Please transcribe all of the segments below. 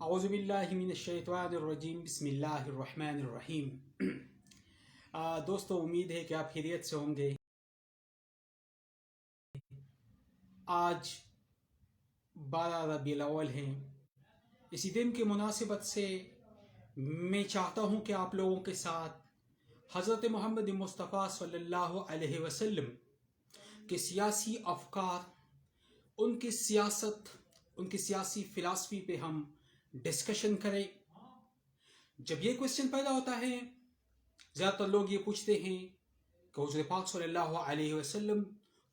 اعوذ باللہ من الشیطان الرجیم بسم اللہ الرحمن الرحیم۔ دوستو، امید ہے کہ آپ خیریت سے ہوں گے۔ آج 12 ربیع الاول ہے۔ اسی دن کی مناسبت سے میں چاہتا ہوں کہ آپ لوگوں کے ساتھ حضرت محمد مصطفیٰ صلی اللہ علیہ وسلم کے سیاسی افکار، ان کی سیاست، ان کی سیاسی فلسفی پہ ہم ڈسکشن کریں۔ جب یہ کوشچن پیدا ہوتا ہے، زیادہ تر لوگ یہ پوچھتے ہیں کہ حضور پاک صلی اللہ علیہ وسلم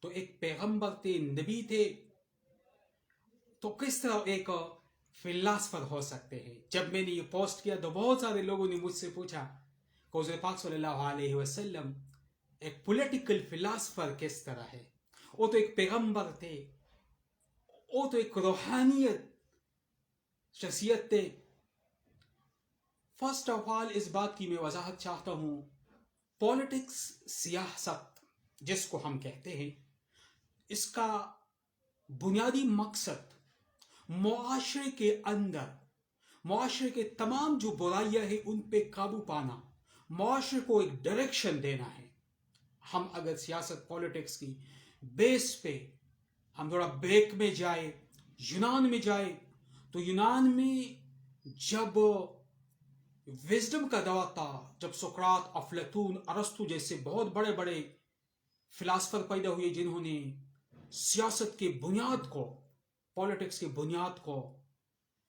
تو ایک پیغمبر تھے، نبی تھے، تو کس طرح ایک فلاسفر ہو سکتے ہیں؟ جب میں نے یہ پوسٹ کیا تو بہت سارے لوگوں نے مجھ سے پوچھا کہ حضور پاک صلی اللہ علیہ وسلم ایک پولیٹیکل فلاسفر کس طرح ہے؟ وہ تو ایک پیغمبر تھے، وہ تو ایک روحانیت شخصیت تھے۔ فرسٹ آف آل اس بات کی میں وضاحت چاہتا ہوں، پولیٹکس، سیاست جس کو ہم کہتے ہیں، اس کا بنیادی مقصد معاشرے کے اندر، معاشرے کے تمام جو برائیاں ہیں ان پہ قابو پانا، معاشرے کو ایک ڈائریکشن دینا ہے۔ ہم اگر سیاست پولیٹکس کی بیس پہ ہم تھوڑا بیک میں جائے، یونان میں جائے، تو یونان میں جب وزڈم کا دور تھا، جب سقراط، افلاطون، ارسطو جیسے بہت بڑے بڑے فلاسفر پیدا ہوئے جنہوں نے سیاست کے بنیاد کو، پولیٹکس کے بنیاد کو،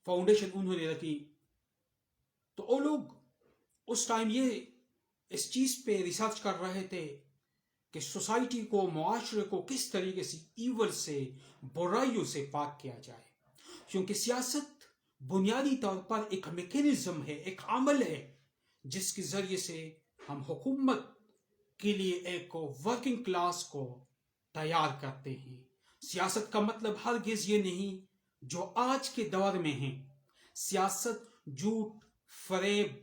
فاؤنڈیشن انہوں نے رکھی، تو وہ لوگ اس ٹائم یہ اس چیز پہ ریسرچ کر رہے تھے کہ سوسائٹی کو، معاشرے کو کس طریقے سے ایول سے، برائیوں سے پاک کیا جائے، کیونکہ سیاست بنیادی طور پر ایک میکینزم ہے، ایک عمل ہے جس کے ذریعے سے ہم حکومت کے لیے ایک ورکنگ کلاس کو تیار کرتے ہیں۔ سیاست کا مطلب ہرگز یہ نہیں جو آج کے دور میں ہیں۔ سیاست جھوٹ فریب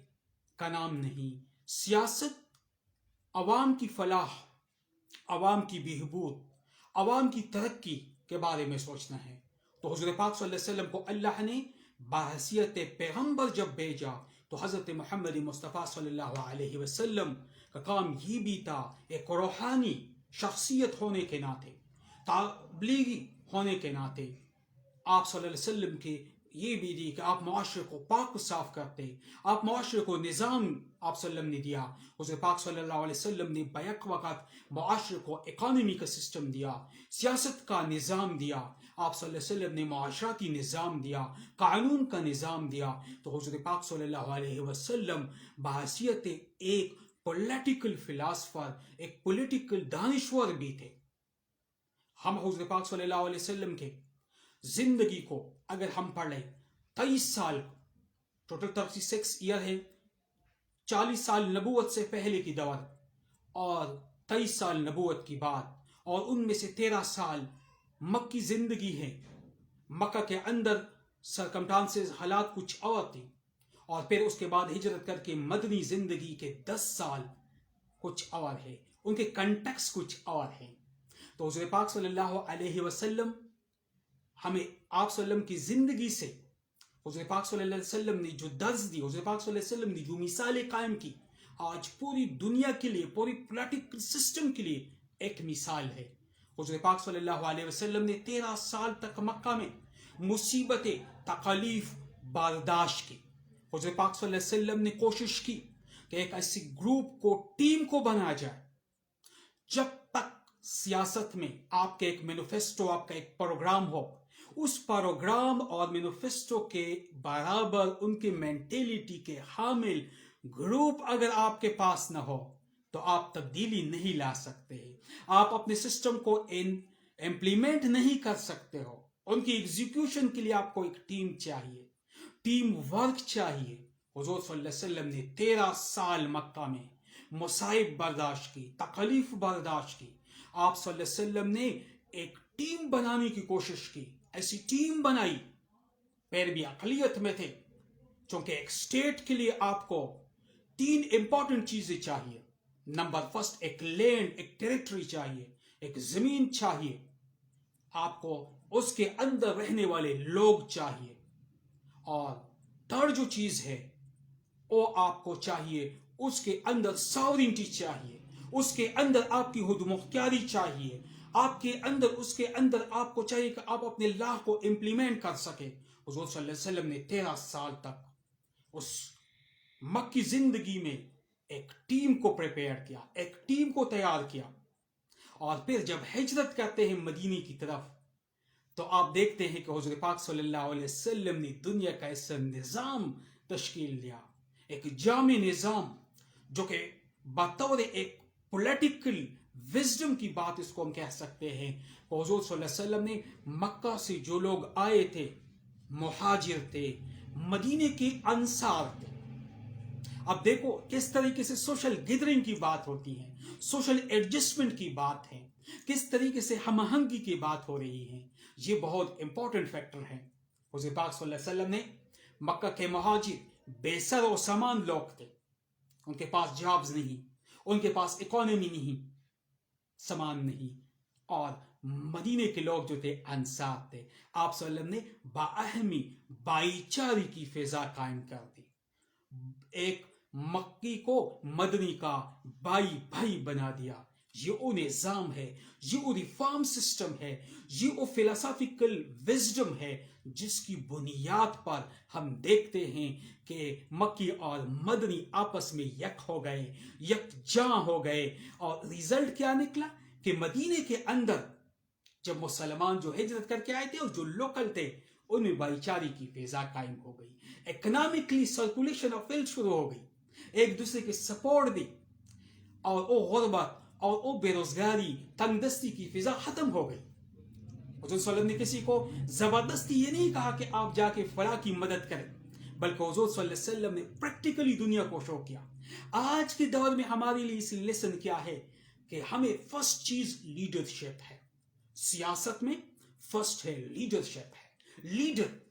کا نام نہیں۔ سیاست عوام کی فلاح، عوام کی بہبود، عوام کی ترقی کے بارے میں سوچنا ہے۔ تو حضور پاک صلی اللہ علیہ وسلم کو اللہ نے بحیثیت پیغمبر جب بھیجا تو حضرت محمد مصطفیٰ صلی اللہ علیہ وسلم کا کام یہ بھی تھا، ایک روحانی شخصیت ہونے کے ناطے، تبلیغی ہونے کے ناطے، آپ صلی اللہ علیہ وسلم کے یہ بھی دی کہ آپ معاشرے کو پاک و صاف کرتے، آپ معاشرے کو نظام آپ صلی اللہ علیہ وسلم نے دیا۔ حضور پاک صلی اللہ علیہ وسلم نے بیک وقت معاشرے کو اکانومی کا سسٹم دیا، سیاست کا نظام دیا، آپ صلی اللہ علیہ وسلم نے معاشرتی نظام دیا، قانون کا نظام دیا۔ تو حضور پاک صلی اللہ علیہ وسلم بحیثیت ایک پولیٹیکل فلاسفر، ایک پولیٹیکل دانشور بھی تھے۔ ہم حضور پاک صلی اللہ علیہ وسلم کے زندگی کو اگر ہم پڑھ لیں، 23 سال، ٹوٹل 36 ایئر ہے، 40 سال نبوت سے پہلے کی دور اور 23 سال نبوت کی بعد، اور ان میں سے 13 سال مکی زندگی ہے۔ مکہ کے اندر سرکمٹانسز، حالات کچھ اور تھے، اور پھر اس کے بعد ہجرت کر کے مدنی زندگی کے 10 سال کچھ اور ہے، ان کے کنٹیکس کچھ اور ہیں۔ تو حضور پاک صلی اللہ علیہ وسلم ہمیں آپ صلی اللہ علیہ وسلم کی زندگی سے، حضور پاک صلی اللہ علیہ وسلم نے جو درس دی، حضور پاک صلی اللہ علیہ وسلم نے جو مثالیں قائم کی، آج پوری دنیا کے لیے، پوری پولیٹیکل سسٹم کے لیے ایک مثال ہے۔ حضور پاک صلی اللہ علیہ وسلم نے 13 سال تک مکہ میں مصیبتیں، تکالیف برداشت کی۔ حضور پاک صلی اللہ علیہ وسلم نے کوشش کی کہ ایک ایسی گروپ کو، ٹیم کو بنا جائے، جب تک سیاست میں آپ کے ایک مینیفیسٹو، آپ کا ایک پروگرام ہو، اس پروگرام اور مینیفیسٹو کے برابر ان کی مینٹیلیٹی کے حامل گروپ اگر آپ کے پاس نہ ہو تو آپ تبدیلی نہیں لا سکتے، آپ اپنے سسٹم کو امپلیمنٹ نہیں کر سکتے ہو۔ ان کی ایگزیکیوشن کے لیے آپ کو ایک ٹیم چاہیے، ٹیم ورک چاہیے۔ حضور صلی اللہ علیہ وسلم نے 13 سال مکہ میں مصائب برداشت کی، تکلیف برداشت کی۔ آپ صلی اللہ علیہ وسلم نے ایک ٹیم بنانے کی کوشش کی، ایسی ٹیم بنائی، پھر بھی اقلیت میں تھے، چونکہ ایک سٹیٹ کے لیے آپ کو 3 امپورٹنٹ چیزیں چاہیے۔ نمبر فرسٹ، ایک لینڈ، ایک ٹیریٹری چاہیے، ایک زمین چاہیے، آپ کو اس کے اندر رہنے والے لوگ چاہیے، اور تھرڈ جو چیز ہے وہ آپ کو چاہیے اس کے اندر ساورنٹی چاہیے, اس کے اندر آپ کی خود مختاری چاہیے, آپ کے اندر اس کے اندر آپ کو چاہیے کہ آپ اپنے لا کو امپلیمنٹ کر سکے. حضور صلی اللہ علیہ وسلم نے 13 سال تک اس مکی زندگی میں ایک ٹیم کو پریپیئر کیا, ایک ٹیم کو تیار کیا, اور پھر جب ہجرت کرتے ہیں مدینے کی طرف تو آپ دیکھتے ہیں کہ حضور پاک صلی اللہ علیہ وسلم نے دنیا کا ایسا نظام تشکیل دیا, ایک جامع نظام جو کہ بطور ایک پولیٹیکل وزڈم کی بات اس کو ہم کہہ سکتے ہیں. حضور صلی اللہ علیہ وسلم نے مکہ سے جو لوگ آئے تھے, مہاجر تھے, مدینے کے انصار تھے. اب دیکھو کس طریقے سے سوشل گیدرنگ کی بات ہوتی ہے, سوشل ایڈجسٹمنٹ کی بات ہے, کس طریقے سے ہم آہنگی کی بات ہو رہی ہے. یہ بہت امپورٹنٹ فیکٹر ہے. حضور پاک صلی اللہ علیہ وسلم نے مکہ کے مہاجر بے سر و سامان لوگ تھے, ان کے پاس جابز نہیں, ان کے پاس اکانومی نہیں, سامان نہیں, اور مدینے کے لوگ جو تھے انصار تھے. آپ صلی اللہ علیہ وسلم نے باہمی بھائی چارے کی فضا قائم کر دی, ایک مکی کو مدنی کا بھائی بھائی بنا دیا. یہ وہ نظام ہے, یہ وہ ریفارم سسٹم ہے, یہ وہ فلسافیکل وزڈم ہے جس کی بنیاد پر ہم دیکھتے ہیں کہ مکی اور مدنی آپس میں یک ہو گئے, یکجاں ہو گئے. اور ریزلٹ کیا نکلا کہ مدینے کے اندر جب مسلمان جو ہجرت کر کے آئے تھے اور جو لوکل تھے ان میں بھائی چارے کی فضا قائم ہو گئی, اکنامکلی سرکولیشن آف ویلتھ شروع ہو گئی, ایک دوسرے کی سپورٹ دی, اور وہ غربت اور وہ بے روزگاری تنگ دستی کی فضا ختم ہو گئی. حضور صلی اللہ علیہ وسلم نے کسی کو زبردستی یہ نہیں کہا کہ آپ جا کے فلاں کی مدد کریں, بلکہ حضور صلی اللہ علیہ وسلم نے پریکٹیکلی دنیا کو شو کیا. آج کے دور میں ہمارے لیے اس لیسن کیا ہے کہ ہمیں فرسٹ چیز لیڈرشپ ہے. سیاست میں فرسٹ ہے لیڈرشپ ہے.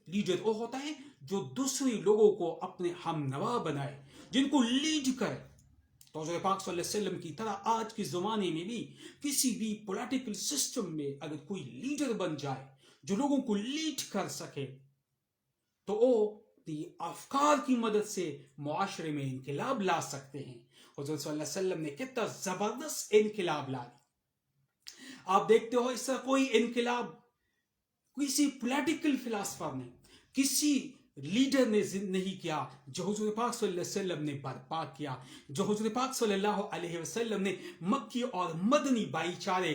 لیڈر وہ ہوتا ہے جو دوسرے لوگوں کو اپنے ہم نوا بنائے, جن کو لیڈ کرے. تو حضور پاک صلی اللہ علیہ وسلم کی طرح آج کے زمانے میں بھی کسی بھی پولیٹیکل سسٹم میں اگر کوئی لیڈر بن جائے جو لوگوں کو لیڈ کر سکے تو وہ افکار کی مدد سے معاشرے میں انقلاب لا سکتے ہیں. حضور صلی اللہ علیہ وسلم نے کتنا زبردست انقلاب لا دی. آپ دیکھتے ہو اس طرح کوئی انقلاب کسی پولیٹیکل فلاسفر نے, کسی لیڈر نے نہیں کیا جو حضور پاک صلی اللہ علیہ وسلم نے برپا کیا, جو حضور پاک صلی اللہ علیہ وسلم نے مکی اور مدنی بھائی چارے,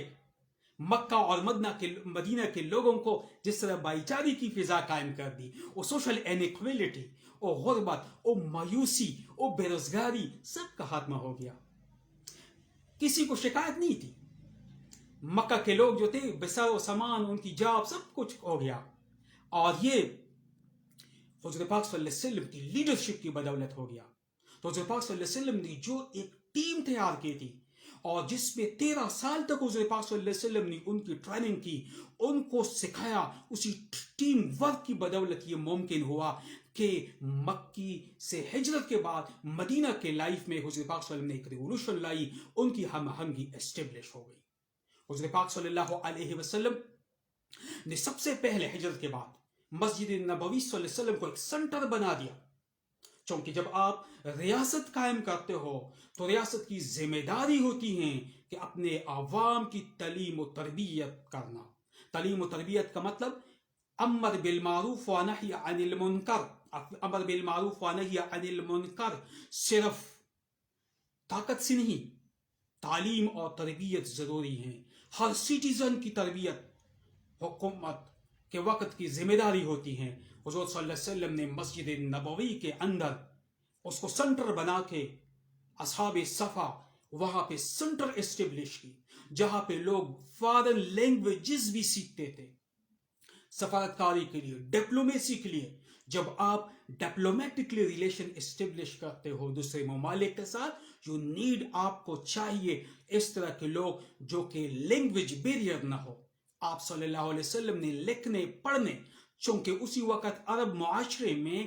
مکہ اور مدینہ کے لوگوں کو جس طرح بھائی چارے کی فضا قائم کر دی. وہ سوشل انیکویلٹی, وہ غربت, وہ مایوسی, وہ بے روزگاری سب کا خاتمہ ہو گیا. کسی کو شکایت نہیں تھی. مکہ کے لوگ جو تھے بسا و سامان, ان کی جاب, سب کچھ ہو گیا. اور یہ حضور پاک صلی اللہ علیہ وسلم کی لیڈرشپ کی بدولت ہو گیا. تو حضور پاک صلی اللہ علیہ وسلم نے جو ایک ٹیم تیار کی تھی اور جس میں 13 سال تک حضور پاک صلی اللہ علیہ وسلم نے ان کی ٹریننگ کی, ان کو سکھایا, اسی ٹیم ورک کی بدولت یہ ممکن ہوا کہ مکی سے ہجرت کے بعد مدینہ کے لائف میں حضور پاک صلی اللہ علیہ وسلم نے ایک ریولوشن لائی, ان کی ہم آہنگی اسٹیبلش ہو گئی. حضور پاک صلی اللہ علیہ وسلم نے سب سے پہلے ہجرت کے بعد مسجد نبوی صلی اللہ علیہ وسلم کو ایک سنٹر بنا دیا. چونکہ جب آپ ریاست قائم کرتے ہو تو ریاست کی ذمہ داری ہوتی ہے کہ اپنے عوام کی تعلیم و تربیت کرنا. تعلیم و تربیت کا مطلب امر بالمعروف و نہی عن المنکر. امر بالمعروف و نہی عن المنکر صرف طاقت سے نہیں, تعلیم اور تربیت ضروری ہے. ہر سٹیزن کی تربیت حکومت کے وقت کی ذمہ داری ہوتی ہے. حضور صلی اللہ علیہ وسلم نے مسجد نبوی کے اندر اس کو سنٹر بنا کے اصحاب صفا وہاں پہ سنٹر اسٹیبلش کی, جہاں پہ لوگ فارن لینگویجز بھی سیکھتے تھے سفارتکاری کے لیے, ڈپلومیسی کے لیے. جب آپ ڈپلومیٹکلی ریلیشن اسٹیبلش کرتے ہو دوسرے ممالک کے ساتھ, جو نیڈ آپ کو چاہیے اس طرح کے لوگ جو کہ لینگویج بیریئر نہ ہو. آپ صلی اللہ علیہ وسلم نے لکھنے پڑھنے, چونکہ اسی وقت عرب معاشرے میں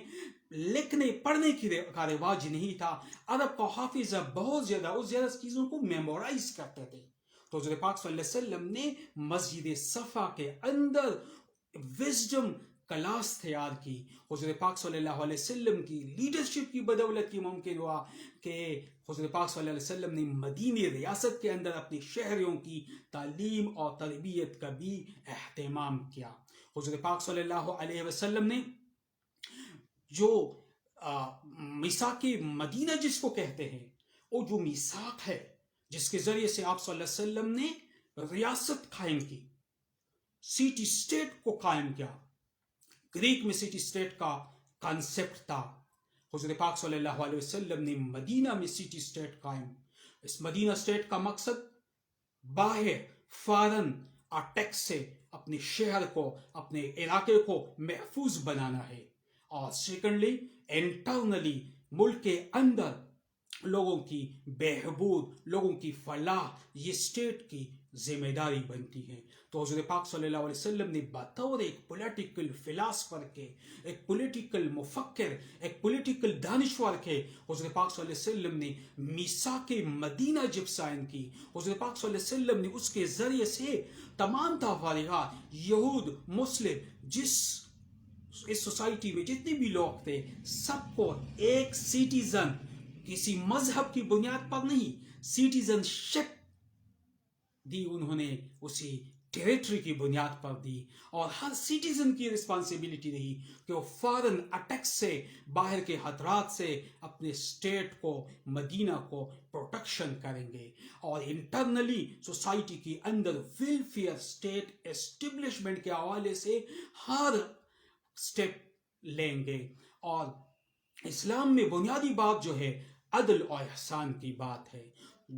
لکھنے پڑھنے کا رواج نہیں تھا, عرب کا حافظہ بہت زیادہ چیزوں کو میمورائز کرتے تھے. تو حضور پاک صلی اللہ علیہ وسلم نے مسجد صفا کے اندر وزڈم کلاس تیار کی، حضور پاک صلی اللہ علیہ وسلم کی لیڈرشپ کی بدولت کی ممکن ہوا کہ حضور پاک صلی اللہ علیہ وسلم نے مدینہ ریاست کے اندر اپنی شہریوں کی تعلیم اور تربیت کا بھی اہتمام کیا۔ حضور پاک صلی اللہ علیہ وسلم نے جو میثاق مدینہ جس کو کہتے ہیں، وہ جو میثاق ہے جس کے ذریعے سے آپ صلی اللہ علیہ وسلم نے ریاست قائم کی، سٹی اسٹیٹ کو قائم کیا۔ گریک میں سٹی اسٹیٹ کا کانسیپٹ تھا، حضور پاک صلی اللہ علیہ وسلم نے مدینہ میں سٹی اسٹیٹ قائم۔ اس مدینہ اسٹیٹ کا مقصد باہر فارن اٹیک سے اپنے شہر کو، اپنے علاقے کو محفوظ بنانا ہے، اور سیکنڈلی انٹرنلی ملک کے اندر لوگوں کی بہبود، لوگوں کی فلاح، یہ اسٹیٹ کی ذمہ داری بنتی ہے۔ تو حضور پاک صلی اللہ علیہ وسلم نے بطور ایک پولیٹیکل فلاسفر کے، ایک پولیٹیکل مفکر، ایک پولیٹیکل دانشور کے، حضور پاک صلی اللہ علیہ وسلم نے میثاق مدینہ جب سائن کی، حضور پاک صلی اللہ علیہ وسلم نے اس کے ذریعے سے تمام تفریقات، یہود، مسلم، اس سوسائٹی میں جتنے بھی لوگ تھے، سب کو ایک سٹیزن، کسی مذہب کی بنیاد پر نہیں، سٹیزن شپ دی انہوں نے، اسی ٹیریٹری کی بنیاد پر دی، اور ہر سٹیزن کی رسپانسبلٹی رہی کہ وہ فارن اٹیک سے، باہر کے خطرات سے اپنے اسٹیٹ کو، مدینہ کو پروٹیکشن کریں گے، اور انٹرنلی سوسائٹی کے اندر ویلفیئر اسٹیٹ اسٹیبلشمنٹ کے حوالے سے ہر اسٹیپ لیں گے۔ اور اسلام میں بنیادی بات جو ہے عدل اور احسان کی بات ہے،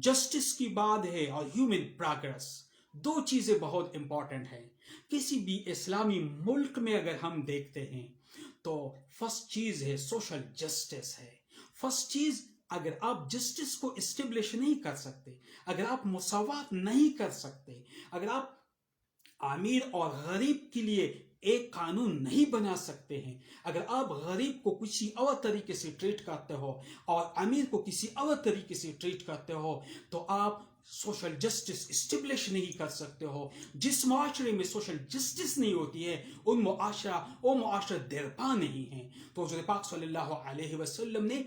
جسٹس کی بات ہے، اور ہیومن پروگریس، دو چیزیں بہت امپورٹنٹ ہیں۔ کسی بھی اسلامی ملک میں اگر ہم دیکھتے ہیں تو فرسٹ چیز ہے سوشل جسٹس ہے۔ فرسٹ چیز، اگر آپ جسٹس کو اسٹیبلش نہیں کر سکتے، اگر آپ مساوات نہیں کر سکتے، اگر آپ امیر اور غریب کے لیے ایک قانون نہیں بنا سکتے ہیں، اگر آپ غریب کو کسی اور طریقے سے ٹریٹ کرتے ہو اور امیر کو کسی اور طریقے سے ٹریٹ کرتے ہو، تو آپ سوشل جسٹس اسٹیبلش نہیں کر سکتے ہو۔ جس معاشرے میں سوشل جسٹس نہیں ہوتی ہے، وہ معاشرہ دیرپا نہیں ہے۔ تو حضور پاک صلی اللہ علیہ وسلم نے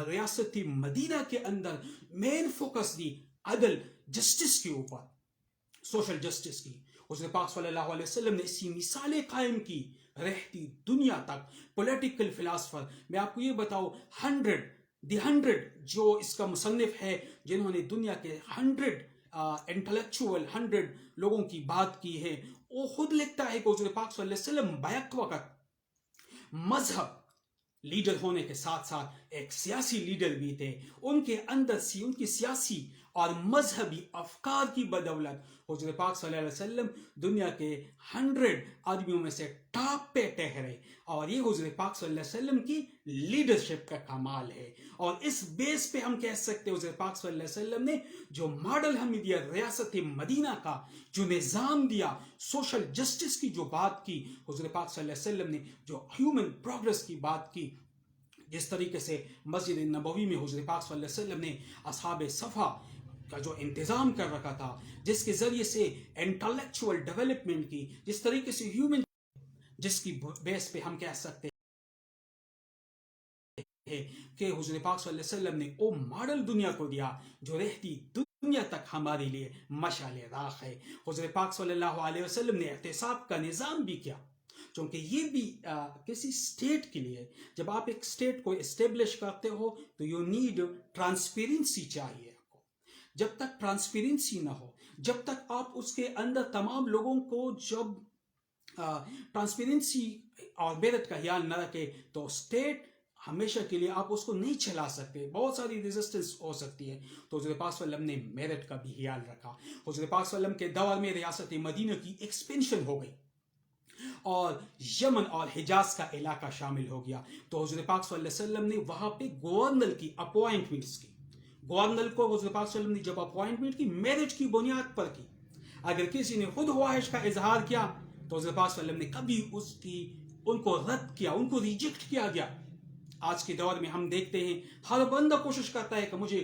ریاست مدینہ کے اندر مین فوکس دی عدل، جسٹس کے اوپر، سوشل جسٹس کی۔ حضور پاک صلی اللہ علیہ وسلم نے اسی مثالیں قائم کی رہتی دنیا تک۔ پولیٹیکل فلاسفر، میں آپ کو یہ بتاؤں، 100 جو اس کا مصنف ہے، جنہوں نے دنیا کے 100 انٹلیکچوئل 100 لوگوں کی بات کی ہے، وہ خود لکھتا ہے کہ حضور پاک صلی اللہ علیہ وسلم بیک وقت مذہب لیڈر ہونے کے ساتھ ساتھ ایک سیاسی لیڈر بھی تھے۔ ان کے اندر ان کی سیاسی اور مذہبی افکار کی بدولت حضور پاک صلی اللہ علیہ وسلم دنیا کے 100 آدمیوں میں سے ٹاپ پہ ٹھہرے، اور یہ حضور پاک صلی اللہ علیہ وسلم کی لیڈرشپ کا کمال ہے۔ اور اس بیس پہ ہم کہہ سکتے ہیں حضور پاک صلی اللہ علیہ وسلم نے جو ماڈل ہمیں دیا ریاست مدینہ کا، جو نظام دیا، سوشل جسٹس کی جو بات کی، حضور پاک صلی اللہ علیہ وسلم نے جو ہیومن پروگریس کی بات کی، جس طریقے سے مسجد نبوی میں حضور پاک صلی اللہ علیہ وسلم نے اصحاب صفا کا جو انتظام کر رکھا تھا، جس کے ذریعے سے انٹلیکچوئل ڈیولپمنٹ کی، جس طریقے سے ہیومن، جس کی بیس پہ ہم کہہ سکتے ہیں کہ حضور پاک صلی اللہ علیہ وسلم نے وہ ماڈل دنیا کو دیا جو رہتی دنیا تک ہمارے لیے مشعل راہ ہے۔ حضور پاک صلی اللہ علیہ وسلم نے احتساب کا نظام بھی کیا، کیونکہ یہ بھی کسی اسٹیٹ کے لیے، جب آپ ایک اسٹیٹ کو اسٹیبلش کرتے ہو تو یو نیڈ ٹرانسپیرنسی چاہیے۔ جب تک ٹرانسپیرنسی نہ ہو، جب تک آپ اس کے اندر تمام لوگوں کو جب ٹرانسپیرنسی اور میرٹ کا خیال نہ رکھے تو اسٹیٹ ہمیشہ کے لیے آپ اس کو نہیں چلا سکتے، بہت ساری ریزسٹنس ہو سکتی ہے۔ تو حضور پاک صلی اللہ علیہ وسلم نے میرٹ کا بھی خیال رکھا۔ حضور پاک صلی اللہ علیہ وسلم کے دور میں ریاست مدینہ کی ایکسپینشن ہو گئی اور یمن اور حجاز کا علاقہ شامل ہو گیا۔ تو حضور پاک صلی اللہ علیہ وسلم نے وہاں پہ گورنر کی اپوائنٹمنٹس کی۔ گورنر کو حضور پاک صلی اللہ علیہ وسلم نے جب اپوائنٹمنٹ کی، میرٹ کی بنیاد پر کی۔ اگر کسی نے خود خواہش کا اظہار کیا تو حضور پاک صلی اللہ علیہ وسلم نے کبھی ان کو رد کیا، ان کو ریجیکٹ کیا گیا۔ آج کے دور میں ہم دیکھتے ہیں ہر بندہ کوشش کرتا ہے کہ مجھے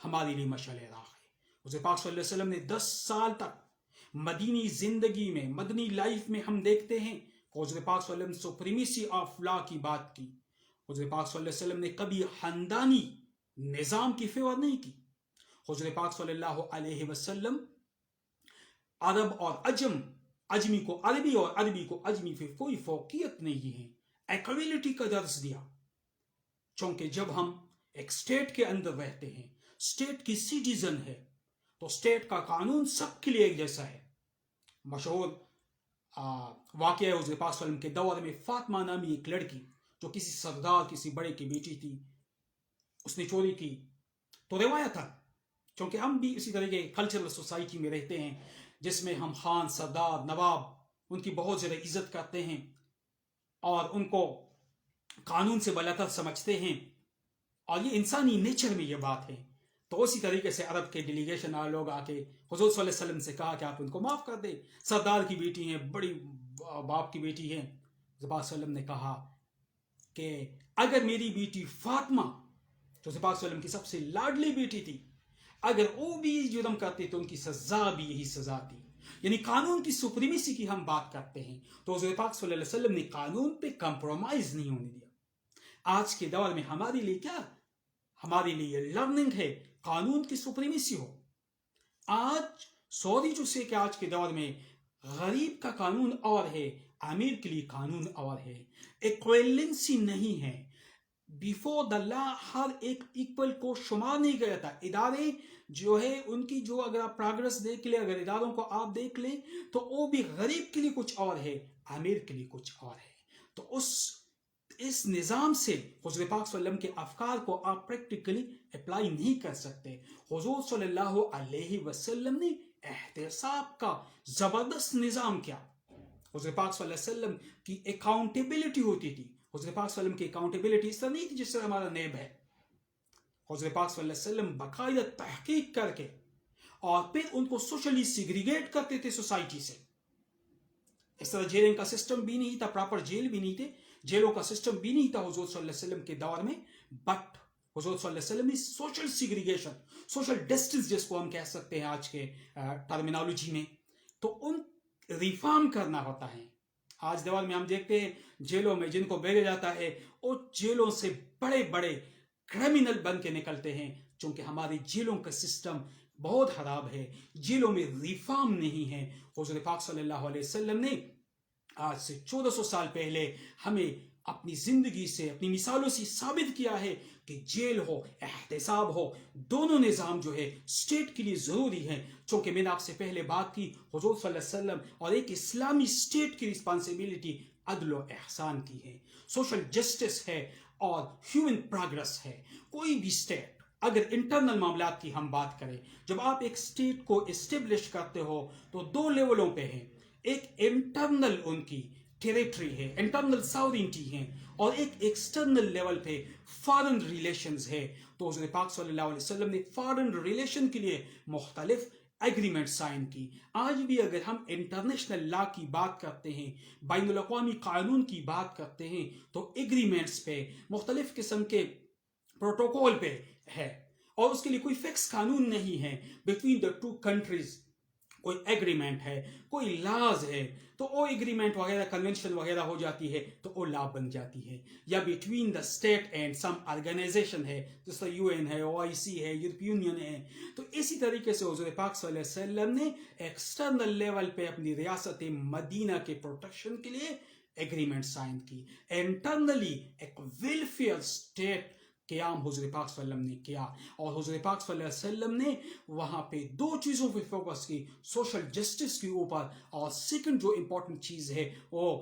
ہمارے لیے مشعل راہ ہے۔ حضور پاک صلی اللہ علیہ وسلم نے 10 سال تک مدینی زندگی میں، مدنی لائف میں ہم دیکھتے ہیں کہ حضور پاک صلی اللہ علیہ وسلم سپریمیسی آف لا کی بات کی۔ حضور پاک صلی اللہ علیہ وسلم نے کبھی خاندانی نظام کی فیور نہیں کی۔ حضور پاک صلی اللہ علیہ وسلم عرب اور عجمی کو عربی اور عربی کو عجمی پہ کوئی فوقیت نہیں ہے، ایکویلٹی کا درس دیا۔ چونکہ جب ہم ایک سٹیٹ کے اندر رہتے ہیں، سٹیٹ کی سٹیزن ہے، تو سٹیٹ کا قانون سب کے لیے ایک جیسا ہے۔ مشہور واقعہ حضور پاک صلی اللہ علیہ وسلم کے دور میں فاطمہ نامی ایک لڑکی جو کسی سردار، کسی بڑے کی بیٹی تھی، اس نے چوری کی۔ تو روایت تھا، چونکہ ہم بھی اسی طرح کے کلچرل سوسائٹی میں رہتے ہیں جس میں ہم خان، سردار، نواب ان کی بہت زیادہ عزت کرتے ہیں اور ان کو قانون سے بالاتر سمجھتے ہیں، اور یہ انسانی نیچر میں یہ بات ہے۔ تو اسی طریقے سے عرب کے ڈیلیگیشن والے لوگ آ کے حضور صلی اللہ علیہ وسلم سے کہا کہ آپ ان کو معاف کر دیں، سردار کی بیٹی ہیں، بڑی باپ کی بیٹی ہیں۔ حضور پاک صلی اللہ علیہ وسلم نے کہا کہ اگر میری بیٹی فاطمہ، جو حضور پاک صلی اللہ علیہ وسلم کی سب سے لاڈلی بیٹی تھی، اگر وہ بھی جرم کرتے تو ان کی سزا بھی یہی سزا تھی۔ یعنی قانون کی سپریمیسی کی ہم بات کرتے ہیں، تو حضور پاک صلی اللہ علیہ وسلم نے قانون پہ کمپرومائز نہیں ہونے دیا۔ آج کے دور میں ہمارے لیے کیا؟ ہمارے لیے لرننگ ہے قانون کی سپریمیسی ہو۔ آج سوری جو سے کہ آج کے دور میں غریب کا قانون اور ہے، امیر کے لیے قانون اور ہے، ایکویلنسی نہیں ہے۔ بیفور دا لا ہر ایک ایکول کو شمار نہیں گیا تھا۔ ادارے جو ہے ان کی جو اگر آپ پروگرس دیکھ لیں، اگر اداروں کو آپ دیکھ لیں تو وہ بھی غریب کے لیے کچھ اور ہے، امیر کے لیے کچھ اور ہے۔ تو اس نظام سے حضور پاک صلی اللہ علیہ وسلم کے افکار کو آپ پریکٹیکلی اپلائی نہیں کر سکتے۔ حضور صلی اللہ علیہ وسلم نے احتساب کا زبردست نظام کیا۔ حضور پاک صلی اللہ علیہ وسلم کی اکاؤنٹیبلٹی ہوتی تھی۔ حضور پاک صلی اللہ علیہ وسلم کی اکاؤنٹیبلٹی اس طرح نہیں تھی جس طرح ہمارا نیب ہے۔ حضور پاک صلی اللہ علیہ وسلم باقاعدہ تحقیق کر کے اور پھر ان کو سوشلی سیگریگیٹ کرتے تھے سوسائٹی سے۔ اس طرح جیلنگ کا سسٹم بھی نہیں تھا، پراپر جیل بھی نہیں تھے، جیلوں کا سسٹم بھی نہیں تھا حضور صلی اللہ علیہ وسلم کے دور میں، بٹ حضور صلی اللہ علیہ وسلم نے سوشل سیگریگیشن، سوشل ڈسٹنس جس کو ہم کہہ سکتے ہیں آج کے ٹرمینالوجی میں، تو ان ریفارم کرنا ہوتا ہے۔ آج دور میں ہم دیکھتے ہیں جیلوں میں جن کو بھیجا جاتا ہے وہ جیلوں سے بڑے بڑے کرمینل بن کے نکلتے ہیں، چونکہ ہمارے جیلوں کا سسٹم بہت خراب ہے، جیلوں میں ریفارم نہیں ہے۔ حضور پاک صلی اللہ علیہ وسلم نے آج سے 1400 سال پہلے ہمیں اپنی زندگی سے، اپنی مثالوں سے ثابت کیا ہے کہ جیل ہو، احتساب ہو، دونوں نظام جو ہے سٹیٹ کے لیے ضروری ہے۔ چونکہ میں نے آپ سے پہلے بات کی حضور صلی اللہ علیہ وسلم اور ایک اسلامی سٹیٹ کی رسپانسبلٹی عدل و احسان کی ہے، سوشل جسٹس ہے اور ہیومن پروگرس ہے۔ کوئی بھی سٹیٹ اگر انٹرنل معاملات کی ہم بات کریں، جب آپ ایک سٹیٹ کو اسٹیبلش کرتے ہو تو 2 لیولوں پہ ہیں، ایک انٹرنل ان کی ٹیریٹری ہے، انٹرنل ساورینٹی ہے، اور ایک ایکسٹرنل لیول پہ فارن ریلیشنز ہے۔ تو حضور پاک صلی اللہ علیہ وسلم نے فارن ریلیشن کے لیے مختلف ایگریمنٹ سائن کی۔ آج بھی اگر ہم انٹرنیشنل لا کی بات کرتے ہیں، بین الاقوامی قانون کی بات کرتے ہیں، تو ایگریمنٹس پہ، مختلف قسم کے پروٹوکول پہ ہے، اور اس کے لیے کوئی فکس قانون نہیں ہے۔ بٹوین دا 2 کنٹریز کوئی ایگریمنٹ ہے، کوئی لاز ہے، تو وہ ایگریمنٹ وغیرہ کنونشن وغیرہ ہو جاتی ہے تو وہ لا بن جاتی ہے۔ یا between the state and some organization ہے، جس طرح UN ہے، OIC ہے، یورپین یونین ہے۔ تو اسی طریقے سے حضور پاک صلی اللہ علیہ وسلم نے ایکسٹرنل لیول پہ اپنی ریاست مدینہ کے پروٹیکشن کے لیے ایگریمنٹ سائن کی۔ انٹرنلی ایک ویلفیئر اسٹیٹ قیام حضور پاک صلی اللہ علیہ وسلم نے کیا، اور حضور پاک صلی اللہ علیہ وسلم نے وہاں پہ 2 چیزوں پہ فوکس کی، سوشل جسٹس کے اوپر، اور سیکنڈ جو امپورٹنٹ چیز ہے وہ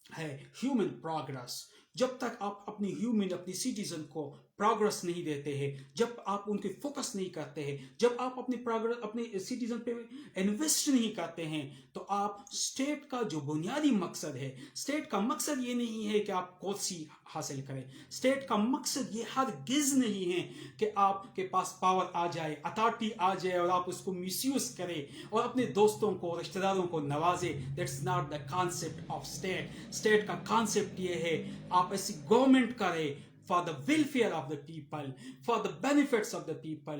ہے ہیومن پروگرس۔ جب تک آپ اپنی سٹیزن کو پروگرس نہیں دیتے ہیں، جب آپ ان کی فوکس نہیں کرتے ہیں، جب آپ اپنے سٹیزن پہ انویسٹ نہیں کرتے ہیں، تو آپ اسٹیٹ کا جو بنیادی مقصد ہے، اسٹیٹ کا مقصد یہ نہیں ہے کہ آپ کرسی حاصل کریں، اسٹیٹ کا مقصد یہ ہرگز نہیں ہے کہ آپ کے پاس پاور آ جائے، اتھارٹی آ جائے اور آپ اس کو مس یوز کریں اور اپنے دوستوں کو، رشتہ داروں کو نوازے۔ That's not the concept of state. State کا کانسیپٹ یہ ہے آپ ایسی گورنمنٹ کریں for the welfare of the people, for the benefits of the people,